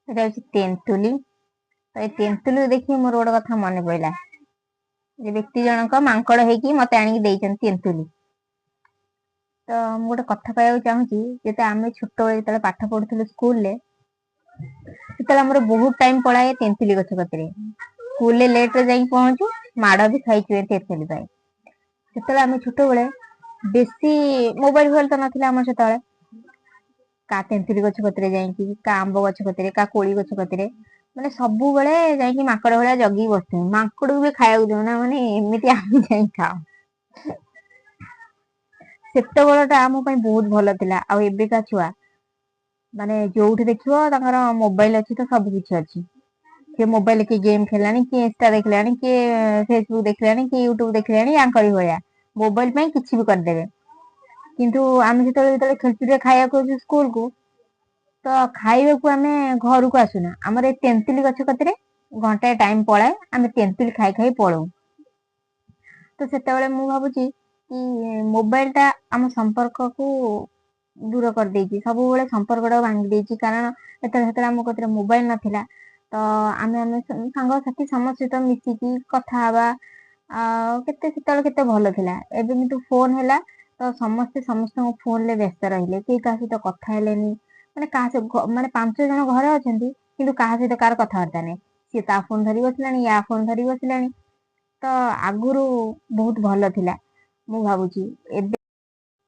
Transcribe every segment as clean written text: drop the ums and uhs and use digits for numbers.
ଏଇଟା ହଉଛି ତେନ୍ତୁଲି। ତ ଏ ତେନ୍ତୁଲି ଦେଖି ମୋର ଗୋଟେ କଥା ମନେ ପଡିଲା ଯେ ବ୍ୟକ୍ତି ଜଣକ ମାଙ୍କଡ ହେଇକି ମତେ ଆଣିକି ଦେଇଛନ୍ତି ତେନ୍ତୁଲି। ତ ମୁଁ ଗୋଟେ କଥା କହିବାକୁ ଚାହୁଁଛି, ଯେତେବେଳେ ଆମେ ଛୋଟବେଳେ ଯେତେବେଳେ ପାଠ ପଢୁଥିଲୁ ସ୍କୁଲରେ, ସେତେବେଳେ ଆମର ବହୁତ ଟାଇମ ପଳାଏ ତେନ୍ତୁଲି ଗଛ କତିରେ। ସ୍କୁଲରେ ଲେଟରେ ଯାଇକି ପହଞ୍ଚୁ, ମାଡ ବି ଖାଇଛୁ ଏ ତେନ୍ତୁଲି ପାଇଁ। ସେତେବେଳେ ଆମେ ଛୋଟବେଳେ ବେଶୀ ମୋବାଇଲ ଫୋବାଇଲ ତ ନଥିଲା ଆମର ସେତେବେଳେ, କା ତେନ୍ତୁଲି ଗଛ କତିରେ ଯାଇକି, କା ଆମ୍ବ ଗଛ କତିରେ, କା କୋଳି ଗଛ କତିରେ, ମାନେ ସବୁବେଳେ ଯାଇକି ମାଙ୍କଡ ଭଳିଆ ଜଗିକି ବସିଥିବୁ। ମାଙ୍କଡକୁ ବି ଖାଇବାକୁ ଦଉନା, ମାନେ ଏମିତି ଆମେ ଯାଇ ଖାଉ। ସେତେବେଳ ଟା ଆମ ପାଇଁ ବହୁତ ଭଲ ଥିଲା। ଆଉ ଏବେକା ଛୁଆ ମାନେ ଯୋଉଠି ଦେଖିବ ତାଙ୍କର ମୋବାଇଲ ଅଛି ତ ସବୁ କିଛି ଅଛି। କିଏ ମୋବାଇଲରେ କିଏ ଗେମ୍ ଖେଳିଲାଣି, କିଏ ଇନଷ୍ଟା ଦେଖିଲାଣି, କିଏ ଫେସବୁକ୍ ଦେଖିଲାଣି, କିଏ ୟୁଟ୍ୟୁବ ଦେଖିଲାଣି, ୟାଙ୍କରି ଭଳିଆ ମୋବାଇଲ ପାଇଁ କିଛି ବି କରିଦେବେ। କିନ୍ତୁ ଆମେ ଯେତେବେଳେ ଖେଳଛୁଟିରେ ଖାଇବାକୁ ଯାଉଛୁ ସ୍କୁଲକୁ, ତ ଖାଇବାକୁ ଆମେ ଘରକୁ ଆସୁନା, ଆମର ଏଇ ତେନ୍ତୁଲି ଗଛ କତିରେ ଘଣ୍ଟାଏ ଟାଇମ ପଳାଏ, ଆମେ ତେନ୍ତୁଲି ଖାଇ ଖାଇ ପଳଉ। ତ ସେତେବେଳେ ମୁଁ ଭାବୁଛି କି ମୋବାଇଲ ଟା ଆମ ସମ୍ପର୍କକୁ ଦୂର କରିଦେଇଛି, ସବୁବେଳେ ସମ୍ପର୍କ ଟାକୁ ଭାଙ୍ଗି ଦେଇଛି। କାରଣ ସେତେବେଳେ ଆମ କତିରେ ମୋବାଇଲ ନଥିଲା, ତ ଆମେ ସାଙ୍ଗସାଥି ସମସ୍ତ ସହିତ ମିଶିକି କଥା ହବା, ଆଉ ସେତେବେଳେ କେତେ ଭଲ ଥିଲା। ଏବେ କିନ୍ତୁ ଫୋନ ହେଲା ତ ସମସ୍ତେ ସମସ୍ତଙ୍କ ଫୋନ ରେ ବ୍ୟସ୍ତ ରହିଲେ, କେହି କାହା ସହିତ କଥା ହେଲେନି। ମାନେ କାହା ସହିତ ମାନେ 5 ଜଣ ଘରେ ଅଛନ୍ତି କିନ୍ତୁ କାହା ସହିତ କାହାର କଥାବାର୍ତ୍ତା ନାହିଁ। ସିଏ ତା ଫୋନ ଧରି ବସିଲାଣି, ୟା ଫୋନ ଧରି ବସିଲାଣି। ତ ଆଗରୁ ବହୁତ ଭଲ ଥିଲା ମୁଁ ଭାବୁଛି। ଏବେ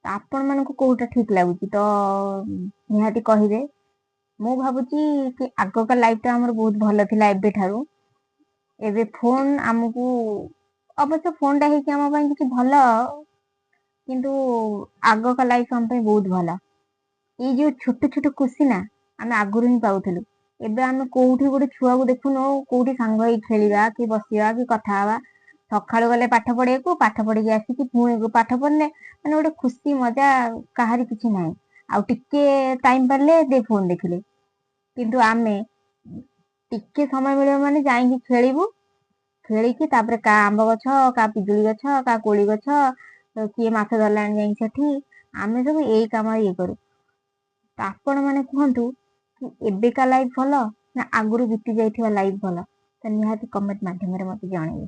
ଆପଣ ମାନଙ୍କୁ କୋଉଟା ଠିକ ଲାଗୁଛି ତ ନିହାତି କହିବେ। ମୁଁ ଭାବୁଛି କି ଆଗକା ଲାଇଫ ଟା ଆମର ବହୁତ ଭଲ ଥିଲା ଏବେଠାରୁ। ଏବେ ଫୋନ ଆମକୁ, ଅବଶ୍ୟ ଫୋନ ଟା ହେଇଛି ଆମ ପାଇଁ କିଛି ଭଲ, କିନ୍ତୁ ଆଗକା ଲାଇଫ ଆମ ପାଇଁ ବହୁତ ଭଲ। ଏଇ ଯୋଉ ଛୋଟ ଛୋଟ ଖୁସି ନା, ଆମେ ଆଗରୁ ହିଁ ପାଉଥିଲୁ। ଏବେ ଆମେ କୋଉଠି ଗୋଟେ ଛୁଆକୁ ଦେଖୁନୁ, କୋଉଠି ସାଙ୍ଗ ହେଇ ଖେଳିବା କି ବସିବା କି କଥା ହବା। ସକାଳୁ ଗଲେ ପାଠ ପଢିବାକୁ, ପାଠ ପଢିକି ଆସିକି ପୁଣି ପାଠ ପଢିଲେ, ମାନେ ଗୋଟେ ଖୁସି ମଜା କାହାରି କିଛି ନାହିଁ। ଆଉ ଟିକେ ଟାଇମ ପାରିଲେ ଦେ ଫୋନ ଦେଖିଲେ। କିନ୍ତୁ ଆମେ ଟିକେ ସମୟ ମିଳିବ ମାନେ ଯାଇକି ଖେଳିବୁ, ଖେଳିକି ତାପରେ କା ଆମ୍ବ ଗଛ, କା ପିଜୁଳି ଗଛ, କା କୋଳି ଗଛ, କିଏ ମାଛ ଧରିଲାଣି ଯାଇକି ସେଠି, ଆମେ ସବୁ ଏଇ କାମ ଇଏ କରୁ। ତ ଆପଣ ମାନେ କୁହନ୍ତୁ ଏବେକା ଲାଇଫ ଭଲ ନା ଆଗରୁ ବିତି ଯାଇଥିବା ଲାଇଫ ଭଲ? ତ ନିହାତି କମେଣ୍ଟ ମାଧ୍ୟମରେ ମତେ ଜଣେଇବେ।